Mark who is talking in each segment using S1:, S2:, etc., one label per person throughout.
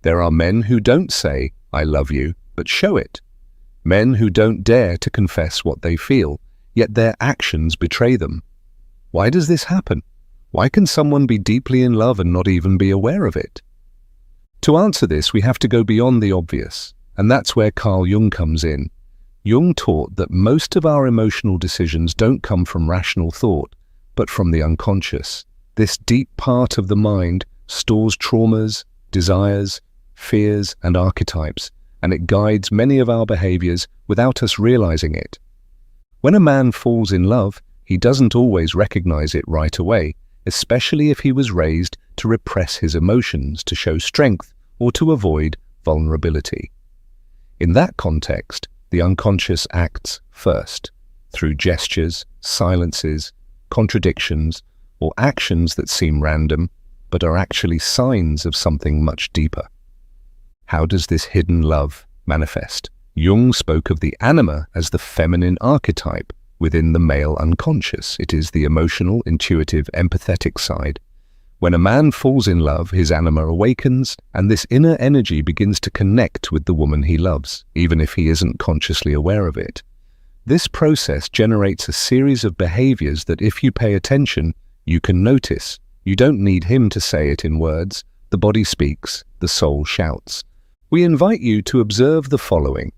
S1: There are men who don't say, "I love you," but show it. Men who don't dare to confess what they feel, yet their actions betray them. Why does this happen? Why can someone be deeply in love and not even be aware of it? To answer this, we have to go beyond the obvious, and that's where Carl Jung comes in. Jung taught that most of our emotional decisions don't come from rational thought, but from the unconscious. This deep part of the mind stores traumas, desires, fears, and archetypes, and it guides many of our behaviors without us realizing it. When a man falls in love, he doesn't always recognize it right away, especially if he was raised to repress his emotions, to show strength, or to avoid vulnerability. In that context, the unconscious acts first, through gestures, silences, contradictions, or actions that seem random, but are actually signs of something much deeper. How does this hidden love manifest? Jung spoke of the anima as the feminine archetype within the male unconscious. It is the emotional, intuitive, empathetic side. When a man falls in love, his anima awakens, and this inner energy begins to connect with the woman he loves, even if he isn't consciously aware of it. This process generates a series of behaviors that, if you pay attention, you can notice. You don't need him to say it in words. The body speaks, the soul shouts. We invite you to observe the following.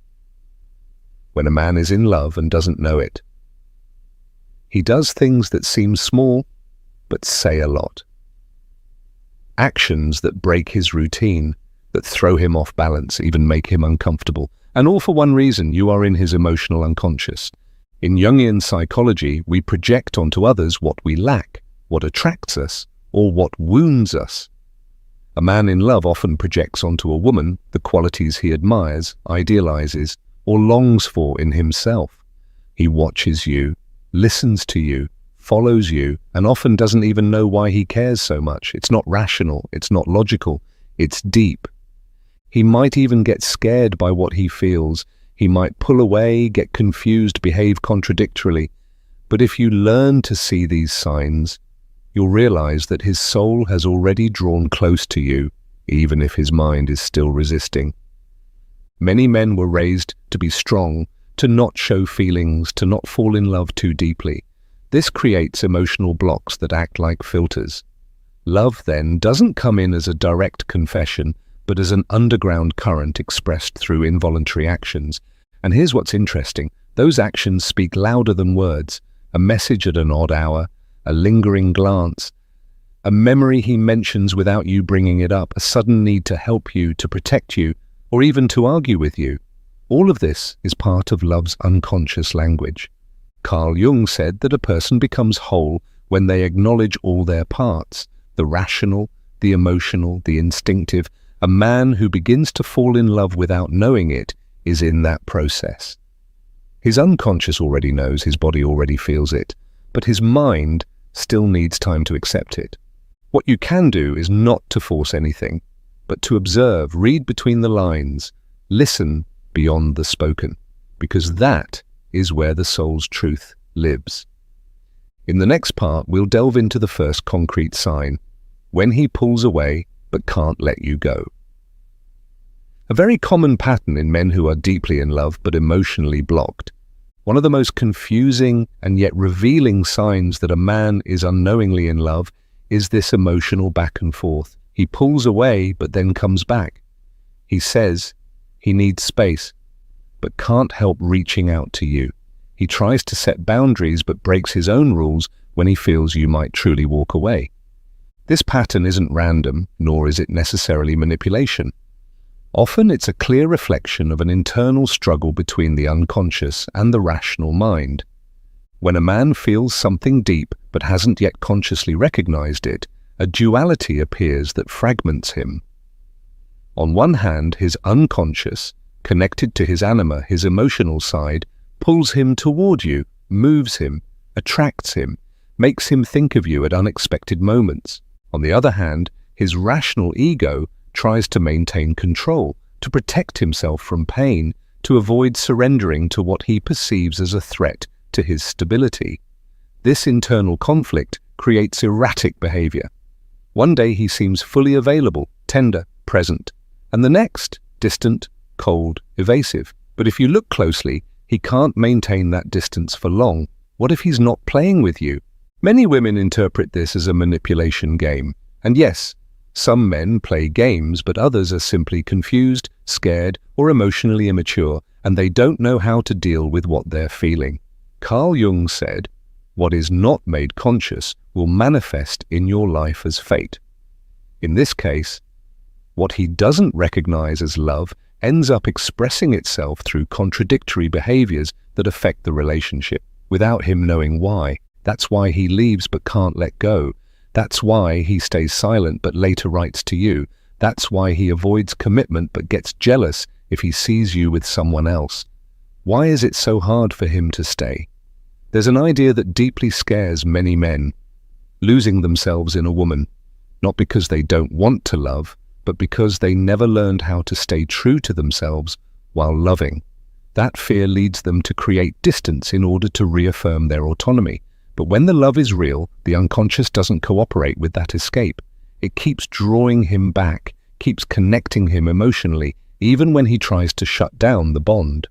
S1: When a man is in love and doesn't know it, he does things that seem small, but say a lot. Actions that break his routine, that throw him off balance, even make him uncomfortable. And all for one reason: you are in his emotional unconscious. In Jungian psychology, we project onto others what we lack, what attracts us, or what wounds us. A man in love often projects onto a woman the qualities he admires, idealizes, or longs for in himself. He watches you, listens to you, follows you, and often doesn't even know why he cares so much. It's not rational, it's not logical, it's deep. He might even get scared by what he feels. He might pull away, get confused, behave contradictorily. But if you learn to see these signs, you'll realize that his soul has already drawn close to you, even if his mind is still resisting. Many men were raised to be strong, to not show feelings, to not fall in love too deeply. This creates emotional blocks that act like filters. Love, then, doesn't come in as a direct confession, but as an underground current expressed through involuntary actions. And here's what's interesting. Those actions speak louder than words. A message at an odd hour, a lingering glance, a memory he mentions without you bringing it up, a sudden need to help you, to protect you, or even to argue with you. All of this is part of love's unconscious language. Carl Jung said that a person becomes whole when they acknowledge all their parts, the rational, the emotional, the instinctive. A man who begins to fall in love without knowing it is in that process. His unconscious already knows, his body already feels it, but his mind still needs time to accept it. What you can do is not to force anything, but to observe, read between the lines, listen beyond the spoken, because that is where the soul's truth lives. In the next part, we'll delve into the first concrete sign, when he pulls away but can't let you go. A very common pattern in men who are deeply in love but emotionally blocked. One of the most confusing and yet revealing signs that a man is unknowingly in love is this emotional back and forth. He pulls away but then comes back. He says he needs space but can't help reaching out to you. He tries to set boundaries but breaks his own rules when he feels you might truly walk away. This pattern isn't random, nor is it necessarily manipulation. Often it's a clear reflection of an internal struggle between the unconscious and the rational mind. When a man feels something deep but hasn't yet consciously recognized it, a duality appears that fragments him. On one hand, his unconscious, connected to his anima, his emotional side, pulls him toward you, moves him, attracts him, makes him think of you at unexpected moments. On the other hand, his rational ego tries to maintain control, to protect himself from pain, to avoid surrendering to what he perceives as a threat to his stability. This internal conflict creates erratic behavior. One day he seems fully available, tender, present, And the next, distant, cold, evasive. But if you look closely, he can't maintain that distance for long. What if he's not playing with you? Many women interpret this as a manipulation game. And yes, some men play games, but others are simply confused, scared, or emotionally immature, and they don't know how to deal with what they're feeling. Carl Jung said, "What is not made conscious will manifest in your life as fate." In this case, what he doesn't recognize as love ends up expressing itself through contradictory behaviors that affect the relationship, without him knowing why. That's why he leaves but can't let go. That's why he stays silent but later writes to you. That's why he avoids commitment but gets jealous if he sees you with someone else. Why is it so hard for him to stay? There's an idea that deeply scares many men, losing themselves in a woman, not because they don't want to love, but because they never learned how to stay true to themselves while loving. That fear leads them to create distance in order to reaffirm their autonomy. But when the love is real, the unconscious doesn't cooperate with that escape. It keeps drawing him back, keeps connecting him emotionally, even when he tries to shut down the bond.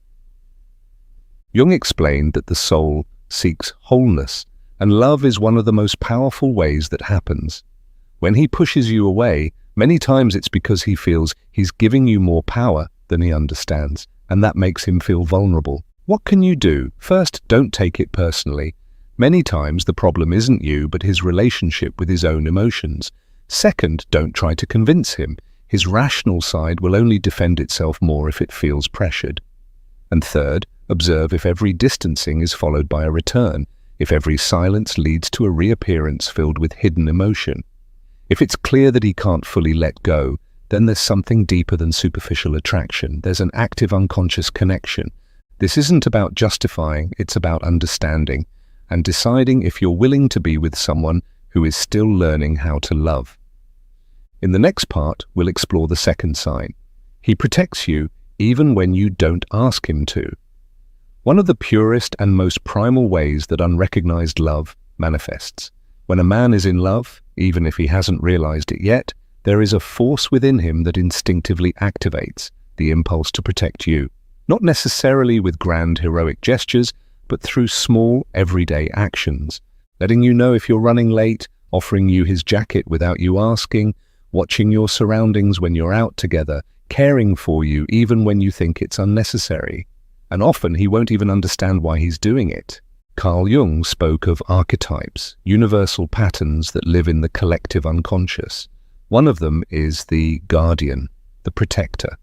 S1: Jung explained that the soul seeks wholeness, and love is one of the most powerful ways that happens. When he pushes you away, many times it's because he feels he's giving you more power than he understands, and that makes him feel vulnerable. What can you do? First, don't take it personally. Many times the problem isn't you, but his relationship with his own emotions. Second, don't try to convince him. His rational side will only defend itself more if it feels pressured. And third, observe if every distancing is followed by a return, if every silence leads to a reappearance filled with hidden emotion. If it's clear that he can't fully let go, then there's something deeper than superficial attraction. There's an active unconscious connection. This isn't about justifying, it's about understanding and deciding if you're willing to be with someone who is still learning how to love. In the next part, we'll explore the second sign. He protects you even when you don't ask him to. One of the purest and most primal ways that unrecognized love manifests. When a man is in love, even if he hasn't realized it yet, there is a force within him that instinctively activates the impulse to protect you. Not necessarily with grand heroic gestures, but through small, everyday actions. Letting you know if you're running late, offering you his jacket without you asking, watching your surroundings when you're out together, caring for you even when you think it's unnecessary. And often he won't even understand why he's doing it. Carl Jung spoke of archetypes, universal patterns that live in the collective unconscious. One of them is the guardian, the protector.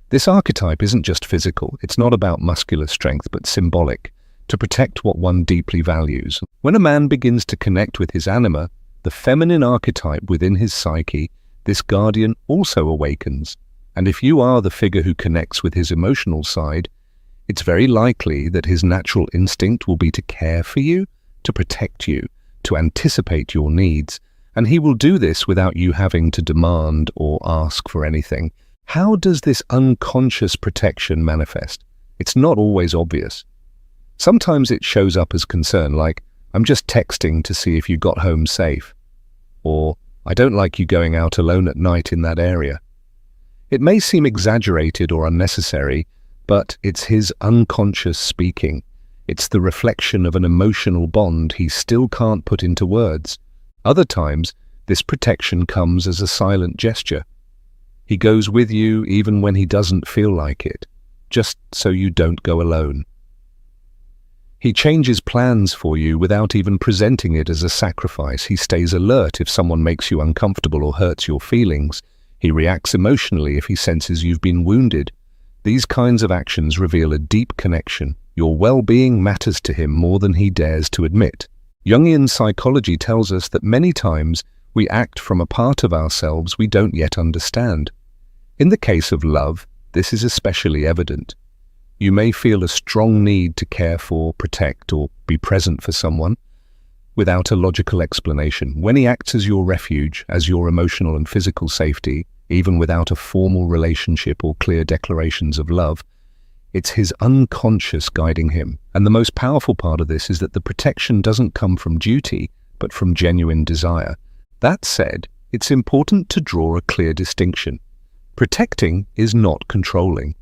S1: This archetype isn't just physical, it's not about muscular strength, but symbolic, to protect what one deeply values. When a man begins to connect with his anima, the feminine archetype within his psyche, this guardian also awakens. And if you are the figure who connects with his emotional side, it's very likely that his natural instinct will be to care for you, to protect you, to anticipate your needs, and he will do this without you having to demand or ask for anything. How does this unconscious protection manifest? It's not always obvious. Sometimes it shows up as concern, like, "I'm just texting to see if you got home safe," or "I don't like you going out alone at night in that area." It may seem exaggerated or unnecessary, but it's his unconscious speaking. It's the reflection of an emotional bond he still can't put into words. Other times, this protection comes as a silent gesture. He goes with you even when he doesn't feel like it, just so you don't go alone. He changes plans for you without even presenting it as a sacrifice. He stays alert if someone makes you uncomfortable or hurts your feelings. He reacts emotionally if he senses you've been wounded. These kinds of actions reveal a deep connection. Your well-being matters to him more than he dares to admit. Jungian psychology tells us that many times we act from a part of ourselves we don't yet understand. In the case of love, this is especially evident. You may feel a strong need to care for, protect, or be present for someone without a logical explanation. When he acts as your refuge, as your emotional and physical safety, even without a formal relationship or clear declarations of love, it's his unconscious guiding him. And the most powerful part of this is that the protection doesn't come from duty, but from genuine desire. That said, it's important to draw a clear distinction. Protecting is not controlling.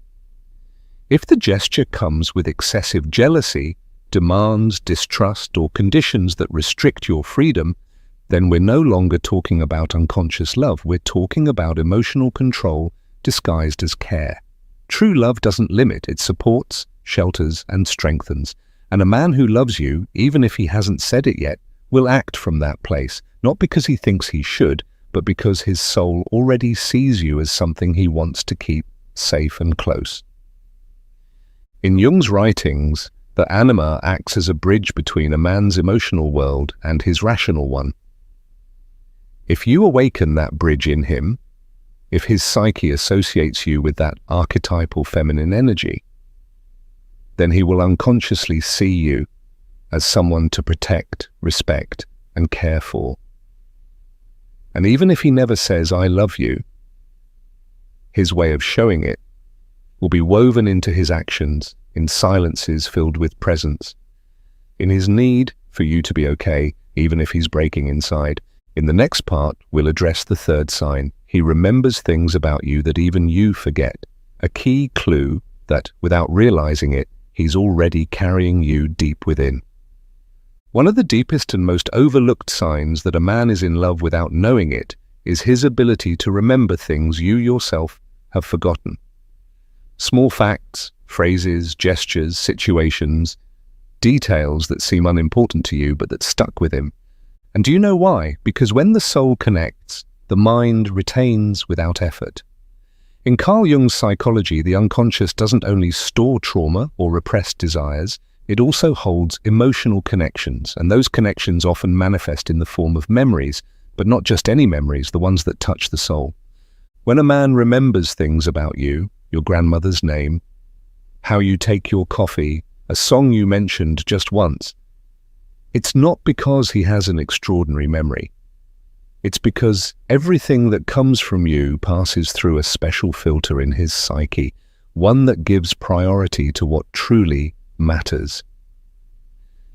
S1: If the gesture comes with excessive jealousy, demands, distrust, or conditions that restrict your freedom, then we're no longer talking about unconscious love. We're talking about emotional control disguised as care. True love doesn't limit, it supports, shelters, and strengthens. And a man who loves you, even if he hasn't said it yet, will act from that place, not because he thinks he should, but because his soul already sees you as something he wants to keep safe and close. In Jung's writings, the anima acts as a bridge between a man's emotional world and his rational one. If you awaken that bridge in him, if his psyche associates you with that archetypal feminine energy, then he will unconsciously see you as someone to protect, respect, and care for. And even if he never says, "I love you," his way of showing it will be woven into his actions, in silences filled with presence, in his need for you to be okay, even if he's breaking inside. In the next part, we'll address the third sign. He remembers things about you that even you forget, a key clue that, without realizing it, he's already carrying you deep within. One of the deepest and most overlooked signs that a man is in love without knowing it is his ability to remember things you yourself have forgotten. Small facts, phrases, gestures, situations, details that seem unimportant to you but that stuck with him. And do you know why? Because when the soul connects, the mind retains without effort. In Carl Jung's psychology, the unconscious doesn't only store trauma or repressed desires, it also holds emotional connections, and those connections often manifest in the form of memories, but not just any memories, the ones that touch the soul. When a man remembers things about you, your grandmother's name, how you take your coffee, a song you mentioned just once, it's not because he has an extraordinary memory. It's because everything that comes from you passes through a special filter in his psyche, one that gives priority to what truly matters.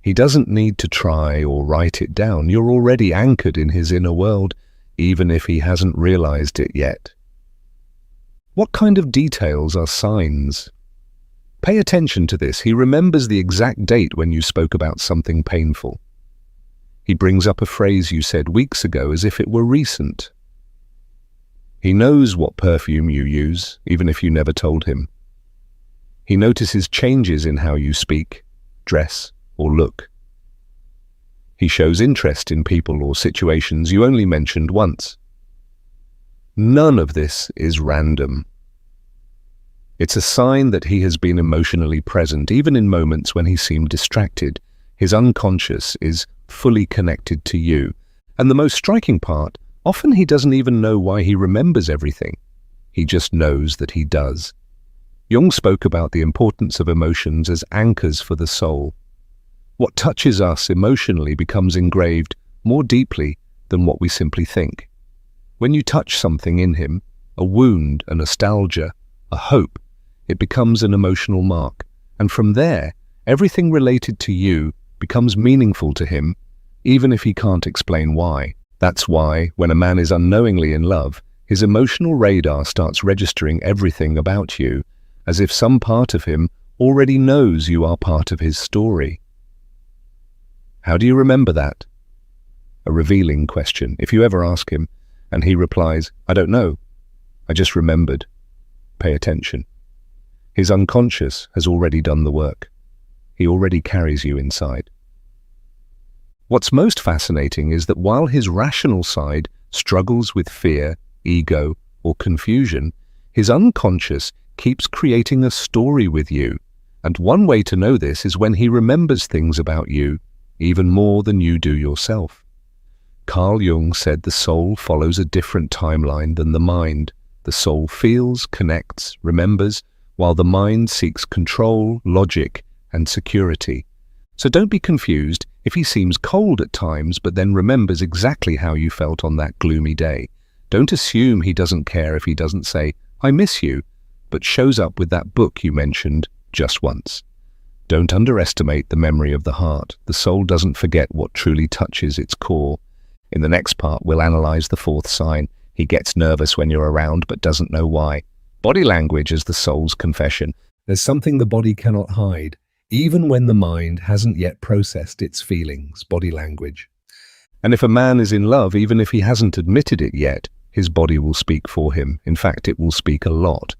S1: He doesn't need to try or write it down. You're already anchored in his inner world, even if he hasn't realized it yet. What kind of details are signs? Pay attention to this. He remembers the exact date when you spoke about something painful. He brings up a phrase you said weeks ago as if it were recent. He knows what perfume you use, even if you never told him. He notices changes in how you speak, dress, or look. He shows interest in people or situations you only mentioned once. None of this is random. It's a sign that he has been emotionally present, even in moments when he seemed distracted. His unconscious is fully connected to you. And the most striking part, often he doesn't even know why he remembers everything. He just knows that he does. Jung spoke about the importance of emotions as anchors for the soul. What touches us emotionally becomes engraved more deeply than what we simply think. When you touch something in him, a wound, a nostalgia, a hope, it becomes an emotional mark. And from there, everything related to you becomes meaningful to him, even if he can't explain why. That's why, when a man is unknowingly in love, his emotional radar starts registering everything about you, as if some part of him already knows you are part of his story. How do you remember that? A revealing question. If you ever ask him, and he replies, "I don't know, I just remembered," pay attention. His unconscious has already done the work. He already carries you inside. What's most fascinating is that while his rational side struggles with fear, ego, or confusion, his unconscious keeps creating a story with you. And one way to know this is when he remembers things about you, even more than you do yourself. Carl Jung said the soul follows a different timeline than the mind. The soul feels, connects, remembers, while the mind seeks control, logic, and security. So don't be confused if he seems cold at times but then remembers exactly how you felt on that gloomy day. Don't assume he doesn't care if he doesn't say, "I miss you," but shows up with that book you mentioned just once. Don't underestimate the memory of the heart. The soul doesn't forget what truly touches its core. In the next part, we'll analyze the fourth sign. He gets nervous when you're around but doesn't know why. Body language is the soul's confession. There's something the body cannot hide, even when the mind hasn't yet processed its feelings, body language. And if a man is in love, even if he hasn't admitted it yet, his body will speak for him. In fact, it will speak a lot.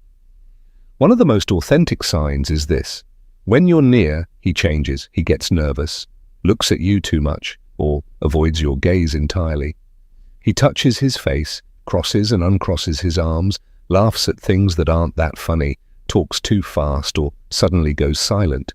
S1: One of the most authentic signs is this. When you're near, he changes, he gets nervous, looks at you too much, or avoids your gaze entirely. He touches his face, crosses and uncrosses his arms, laughs at things that aren't that funny, talks too fast, or suddenly goes silent.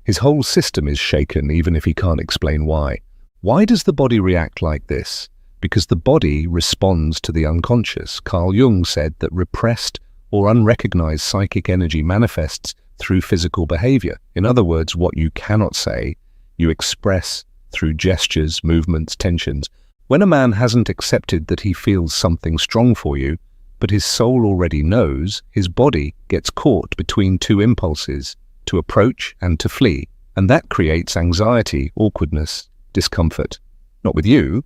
S1: His whole system is shaken even if he can't explain why. Why does the body react like this? Because the body responds to the unconscious. Carl Jung said that repressed or unrecognized psychic energy manifests through physical behavior. In other words, what you cannot say, you express through gestures, movements, tensions. When a man hasn't accepted that he feels something strong for you, but his soul already knows, his body gets caught between two impulses, to approach and to flee. And that creates anxiety, awkwardness, discomfort. Not with you,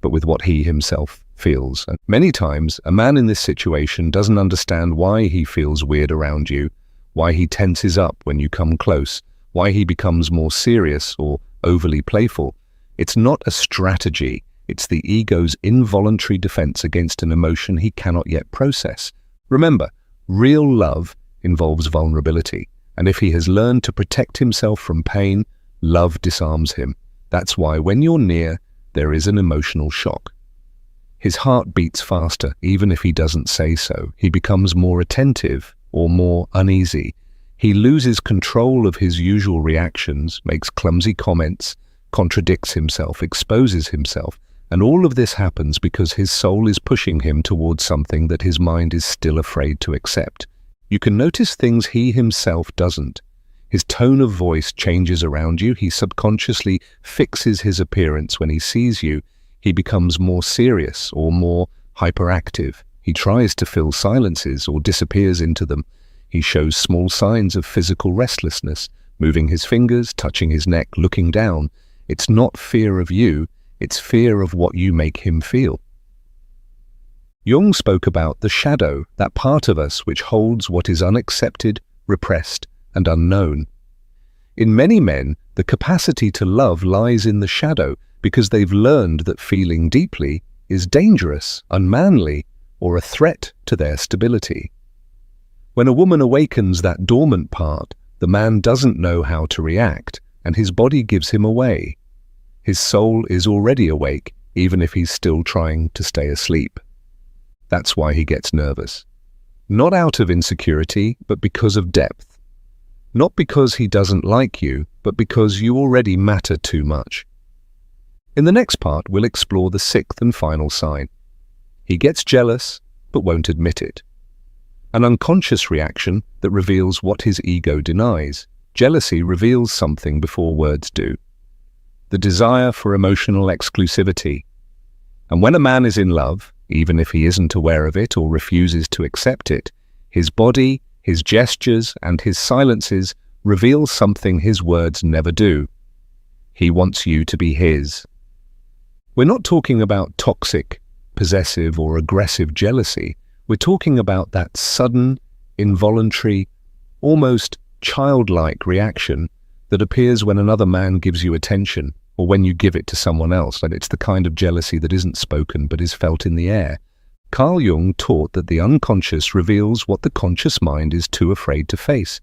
S1: but with what he himself feels. And many times, a man in this situation doesn't understand why he feels weird around you, why he tenses up when you come close, why he becomes more serious or overly playful. It's not a strategy. It's the ego's involuntary defense against an emotion he cannot yet process. Remember, real love involves vulnerability. And if he has learned to protect himself from pain, love disarms him. That's why when you're near, there is an emotional shock. His heart beats faster, even if he doesn't say so. He becomes more attentive or more uneasy. He loses control of his usual reactions, makes clumsy comments, contradicts himself, exposes himself. And all of this happens because his soul is pushing him towards something that his mind is still afraid to accept. You can notice things he himself doesn't. His tone of voice changes around you. He subconsciously fixes his appearance when he sees you. He becomes more serious or more hyperactive. He tries to fill silences or disappears into them. He shows small signs of physical restlessness, moving his fingers, touching his neck, looking down. It's not fear of you, it's fear of what you make him feel. Jung spoke about the shadow, that part of us which holds what is unaccepted, repressed, and unknown. In many men, the capacity to love lies in the shadow because they've learned that feeling deeply is dangerous, unmanly, or a threat to their stability. When a woman awakens that dormant part, the man doesn't know how to react, and his body gives him away. His soul is already awake, even if he's still trying to stay asleep. That's why he gets nervous. Not out of insecurity, but because of depth. Not because he doesn't like you, but because you already matter too much. In the next part, we'll explore the sixth and final sign. He gets jealous, but won't admit it. An unconscious reaction that reveals what his ego denies. Jealousy reveals something before words do. The desire for emotional exclusivity. And when a man is in love, even if he isn't aware of it or refuses to accept it, his body, his gestures, and his silences reveal something his words never do. He wants you to be his. We're not talking about toxic, possessive, or aggressive jealousy. We're talking about that sudden, involuntary, almost childlike reaction that appears when another man gives you attention or when you give it to someone else. And it's the kind of jealousy that isn't spoken but is felt in the air. Carl Jung taught that the unconscious reveals what the conscious mind is too afraid to face.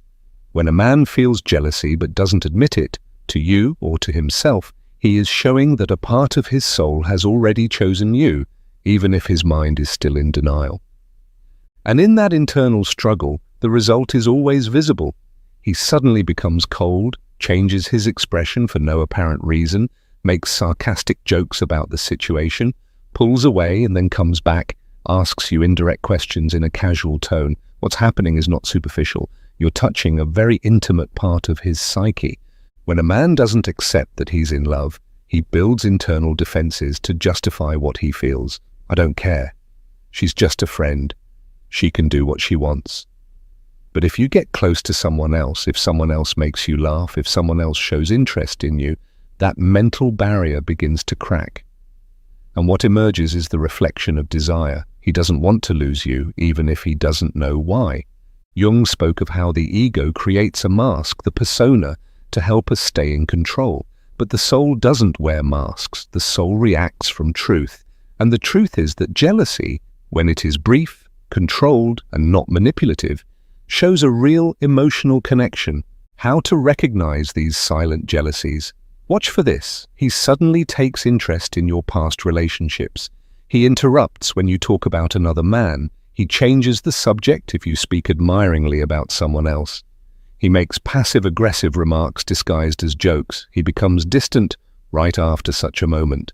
S1: When a man feels jealousy but doesn't admit it, to you or to himself, he is showing that a part of his soul has already chosen you, even if his mind is still in denial. And in that internal struggle, the result is always visible. He suddenly becomes cold, changes his expression for no apparent reason, makes sarcastic jokes about the situation, pulls away and then comes back, asks you indirect questions in a casual tone. What's happening is not superficial. You're touching a very intimate part of his psyche. When a man doesn't accept that he's in love, he builds internal defenses to justify what he feels. I don't care. She's just a friend. She can do what she wants. But if you get close to someone else, if someone else makes you laugh, if someone else shows interest in you, that mental barrier begins to crack. And what emerges is the reflection of desire. He doesn't want to lose you, even if he doesn't know why. Jung spoke of how the ego creates a mask, the persona, to help us stay in control. But the soul doesn't wear masks. The soul reacts from truth. And the truth is that jealousy, when it is brief, controlled, and not manipulative, shows a real emotional connection. How to recognize these silent jealousies? Watch for this. He suddenly takes interest in your past relationships. He interrupts when you talk about another man. He changes the subject if you speak admiringly about someone else. He makes passive-aggressive remarks disguised as jokes. He becomes distant right after such a moment.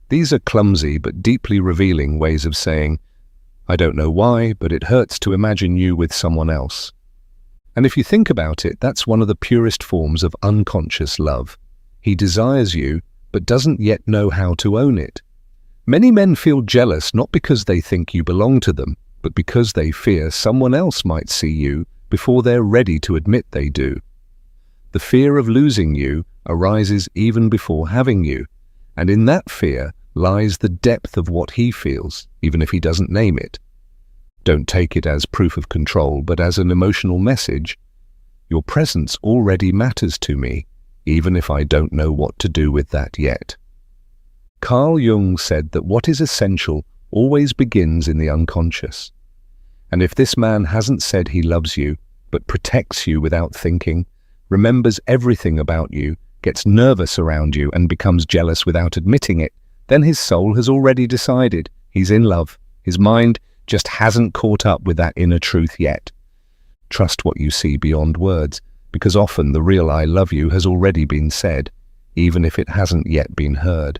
S1: These are clumsy but deeply revealing ways of saying, "I don't know why, but it hurts to imagine you with someone else." And if you think about it, that's one of the purest forms of unconscious love. He desires you, but doesn't yet know how to own it. Many men feel jealous not because they think you belong to them, but because they fear someone else might see you before they're ready to admit they do. The fear of losing you arises even before having you, and in that fear lies the depth of what he feels, even if he doesn't name it. Don't take it as proof of control, but as an emotional message. Your presence already matters to me, even if I don't know what to do with that yet. Carl Jung said that what is essential always begins in the unconscious. And if this man hasn't said he loves you, but protects you without thinking, remembers everything about you, gets nervous around you and becomes jealous without admitting it, then his soul has already decided he's in love. His mind just hasn't caught up with that inner truth yet. Trust what you see beyond words, because often the real "I love you" has already been said, even if it hasn't yet been heard.